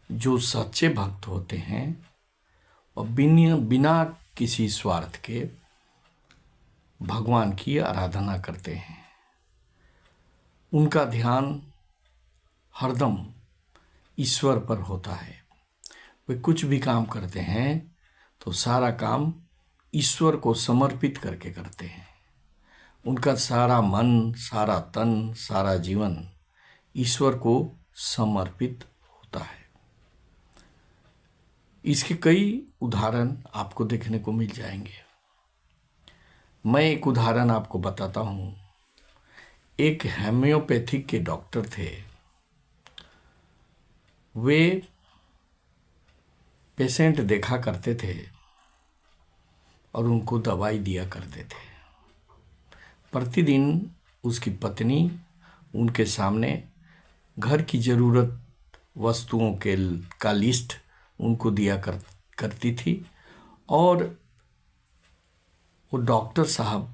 जो सच्चे भक्त होते हैं और बिना किसी स्वार्थ के भगवान की आराधना करते हैं, उनका ध्यान हरदम ईश्वर पर होता है। वे कुछ भी काम करते हैं तो सारा काम ईश्वर को समर्पित करके करते हैं। उनका सारा मन, सारा तन, सारा जीवन ईश्वर को समर्पित होता है। इसके कई उदाहरण आपको देखने को मिल जाएंगे। मैं एक उदाहरण आपको बताता हूँ। एक होम्योपैथिक के डॉक्टर थे। वे पेशेंट देखा करते थे और उनको दवाई दिया करते थे। प्रतिदिन उसकी पत्नी उनके सामने घर की ज़रूरत वस्तुओं का लिस्ट उनको दिया करती थी और वो डॉक्टर साहब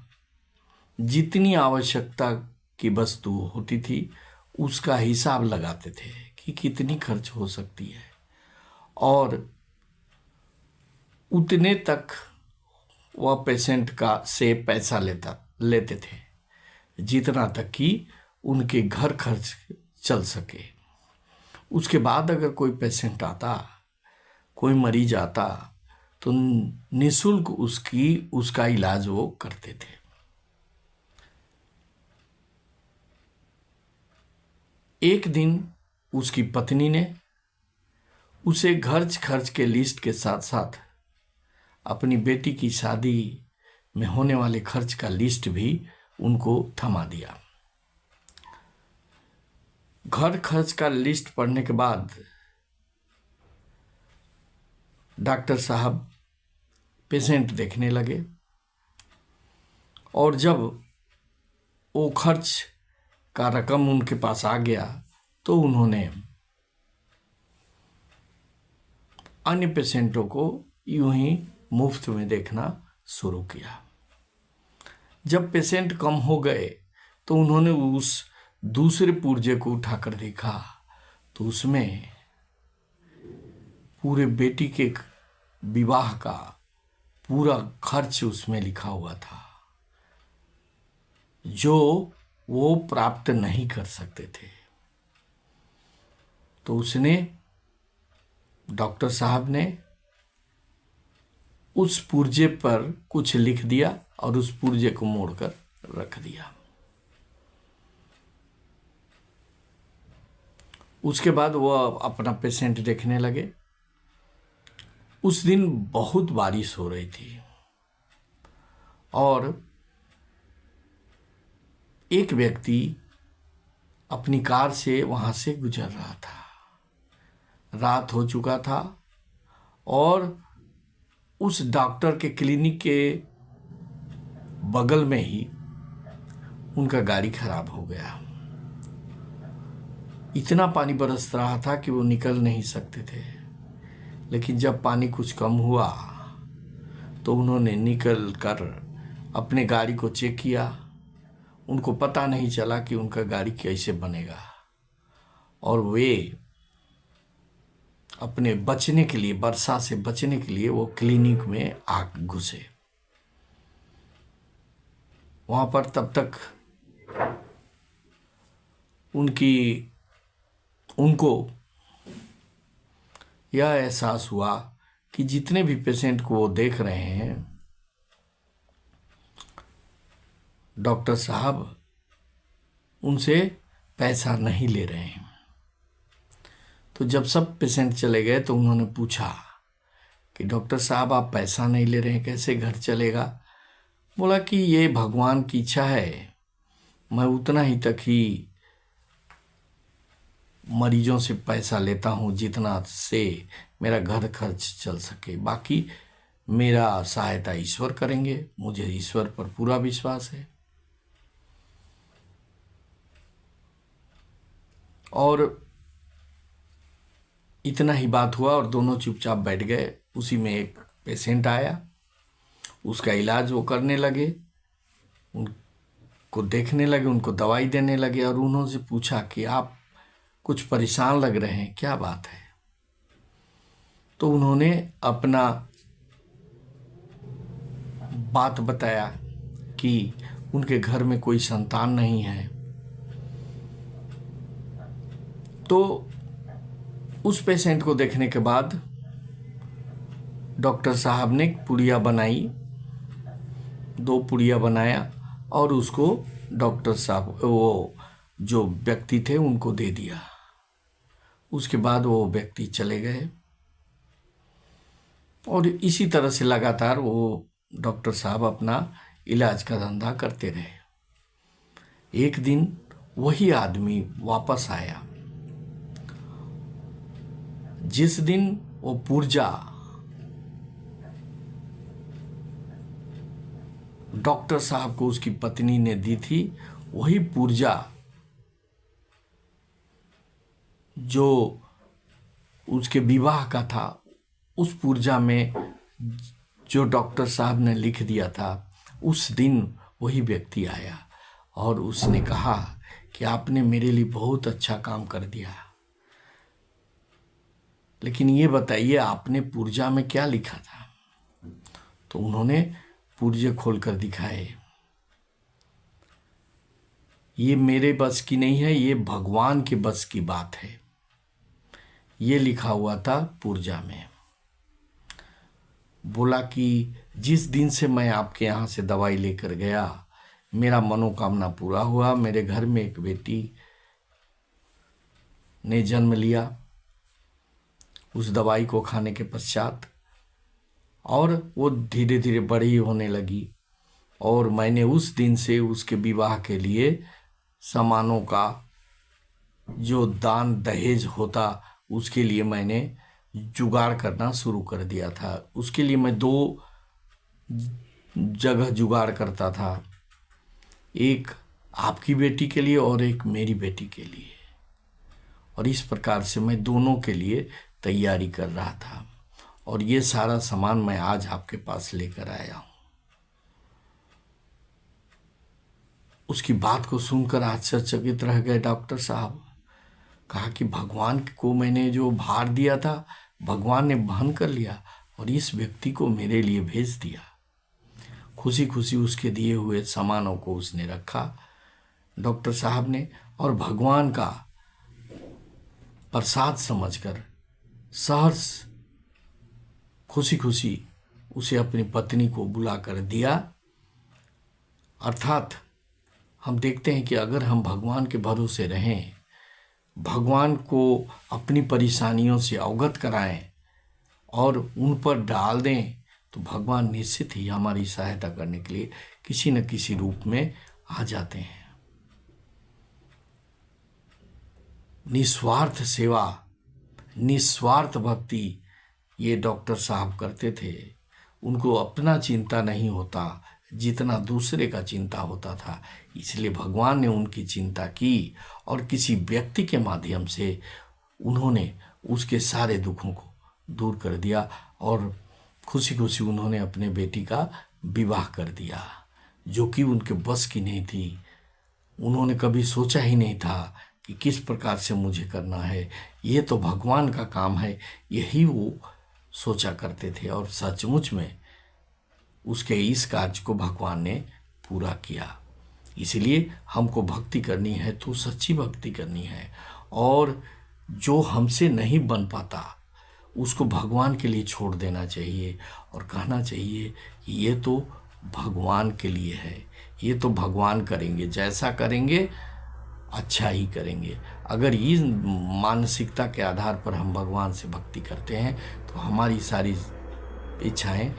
जितनी आवश्यकता की वस्तु होती थी उसका हिसाब लगाते थे कि कितनी खर्च हो सकती है और उतने तक वह पेशेंट का से पैसा लेते थे जितना तक कि उनके घर खर्च चल सके। उसके बाद अगर कोई पेशेंट आता, कोई मरीज आता तो निःशुल्क उसका इलाज वो करते थे। एक दिन उसकी पत्नी ने उसे घर खर्च के लिस्ट के साथ साथ अपनी बेटी की शादी में होने वाले खर्च का लिस्ट भी उनको थमा दिया। घर खर्च का लिस्ट पढ़ने के बाद डॉक्टर साहब पेशेंट देखने लगे और जब वो खर्च का रकम उनके पास आ गया तो उन्होंने अन्य पेशेंटों को यूं ही मुफ्त में देखना शुरू किया। जब पेशेंट कम हो गए तो उन्होंने उस दूसरे पुर्जे को उठाकर देखा तो उसमें पूरे बेटी के विवाह का पूरा खर्च उसमें लिखा हुआ था जो वो प्राप्त नहीं कर सकते थे। तो उसने, डॉक्टर साहब ने उस पुर्जे पर कुछ लिख दिया और उस पुर्जे को मोड़कर रख दिया। उसके बाद वो अपना पेशेंट देखने लगे। उस दिन बहुत बारिश हो रही थी और एक व्यक्ति अपनी कार से वहां से गुजर रहा था। रात हो चुका था और उस डॉक्टर के क्लिनिक के बगल में ही उनका गाड़ी खराब हो गया। इतना पानी बरस रहा था कि वो निकल नहीं सकते थे, लेकिन जब पानी कुछ कम हुआ तो उन्होंने निकल कर अपने गाड़ी को चेक किया। उनको पता नहीं चला कि उनका गाड़ी कैसे बनेगा और वे अपने बचने के लिए, वर्षा से बचने के लिए वो क्लिनिक में आग घुसे। वहां पर तब तक उनको यह एहसास हुआ कि जितने भी पेशेंट को वो देख रहे हैं डॉक्टर साहब उनसे पैसा नहीं ले रहे हैं। तो जब सब पेशेंट चले गए तो उन्होंने पूछा कि डॉक्टर साहब आप पैसा नहीं ले रहे हैं, कैसे घर चलेगा? बोला कि ये भगवान की इच्छा है, मैं उतना ही तक ही मरीजों से पैसा लेता हूँ जितना से मेरा घर खर्च चल सके, बाकी मेरा सहायता ईश्वर करेंगे, मुझे ईश्वर पर पूरा विश्वास है। और इतना ही बात हुआ और दोनों चुपचाप बैठ गए। उसी में एक पेशेंट आया, उसका इलाज वो करने लगे, उनको देखने लगे, उनको दवाई देने लगे और उन्होंने पूछा कि आप कुछ परेशान लग रहे हैं, क्या बात है? तो उन्होंने अपना बात बताया कि उनके घर में कोई संतान नहीं है। तो उस पेशेंट को देखने के बाद डॉक्टर साहब ने पुड़िया बनाई, 2 पुड़िया बनाया और उसको डॉक्टर साहब वो जो व्यक्ति थे उनको दे दिया। उसके बाद वो व्यक्ति चले गए और इसी तरह से लगातार वो डॉक्टर साहब अपना इलाज का धंधा करते रहे। एक दिन वही आदमी वापस आया। जिस दिन वो पुर्जा डॉक्टर साहब को उसकी पत्नी ने दी थी, वही पुर्जा जो उसके विवाह का था, उस पुर्जा में जो डॉक्टर साहब ने लिख दिया था, उस दिन वही व्यक्ति आया और उसने कहा कि आपने मेरे लिए बहुत अच्छा काम कर दिया, लेकिन ये बताइए आपने पुर्जा में क्या लिखा था। तो उन्होंने पुर्जे खोलकर दिखाए। ये मेरे बस की नहीं है, ये भगवान के बस की बात है। ये लिखा हुआ था पुर्जा में। बोला कि जिस दिन से मैं आपके यहाँ से दवाई लेकर गया, मेरा मनोकामना पूरा हुआ। मेरे घर में एक बेटी ने जन्म लिया उस दवाई को खाने के पश्चात, और वो धीरे धीरे बड़ी होने लगी। और मैंने उस दिन से उसके विवाह के लिए सामानों का जो दान दहेज होता, उसके लिए मैंने जुगाड़ करना शुरू कर दिया था। उसके लिए मैं 2 जगह जुगाड़ करता था, एक आपकी बेटी के लिए और एक मेरी बेटी के लिए। और इस प्रकार से मैं दोनों के लिए तैयारी कर रहा था, और ये सारा सामान मैं आज आपके पास लेकर आया हूं। उसकी बात को सुनकर आश्चर्यचकित रह गए डॉक्टर साहब। कहा कि भगवान को मैंने जो भार दिया था, भगवान ने वहन कर लिया और इस व्यक्ति को मेरे लिए भेज दिया। खुशी खुशी उसके दिए हुए सामानों को उसने रखा डॉक्टर साहब ने, और भगवान का प्रसाद समझकर सहर्ष खुशी खुशी उसे अपनी पत्नी को बुलाकर दिया। अर्थात हम देखते हैं कि अगर हम भगवान के भरोसे रहें, भगवान को अपनी परेशानियों से अवगत कराएं और उन पर डाल दें, तो भगवान निश्चित ही हमारी सहायता करने के लिए किसी न किसी रूप में आ जाते हैं। निस्वार्थ सेवा, निस्वार्थ भक्ति ये डॉक्टर साहब करते थे। उनको अपना चिंता नहीं होता जितना दूसरे का चिंता होता था। इसलिए भगवान ने उनकी चिंता की और किसी व्यक्ति के माध्यम से उन्होंने उसके सारे दुखों को दूर कर दिया, और खुशी खुशी उन्होंने अपने बेटी का विवाह कर दिया, जो कि उनके बस की नहीं थी। उन्होंने कभी सोचा ही नहीं था कि किस प्रकार से मुझे करना है, ये तो भगवान का काम है, यही वो सोचा करते थे। और सचमुच में उसके इस कार्य को भगवान ने पूरा किया। इसलिए हमको भक्ति करनी है तो सच्ची भक्ति करनी है, और जो हमसे नहीं बन पाता उसको भगवान के लिए छोड़ देना चाहिए और कहना चाहिए कि ये तो भगवान के लिए है, ये तो भगवान करेंगे, जैसा करेंगे अच्छा ही करेंगे। अगर इस मानसिकता के आधार पर हम भगवान से भक्ति करते हैं तो हमारी सारी इच्छाएं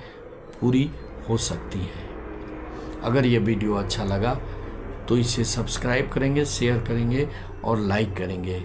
पूरी हो सकती हैं। अगर ये वीडियो अच्छा लगा तो इसे सब्सक्राइब करेंगे, शेयर करेंगे और लाइक करेंगे।